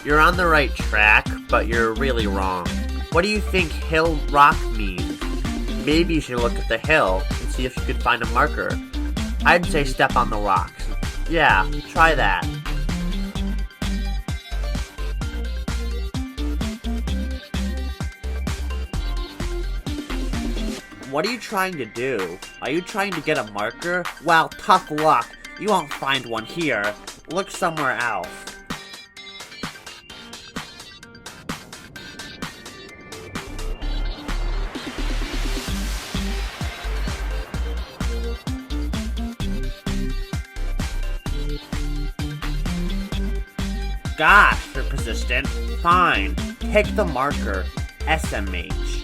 You're on the right track, but you're really wrong. What do you think hill rock means? Maybe you should look at the hill and see if you could find a marker. I'd say step on the rocks. Yeah, try that. What are you trying to do? Are you trying to get a marker? Well, tough luck. You won't find one here. Look somewhere else. Gosh, you're persistent. Fine. Pick the marker. SMH.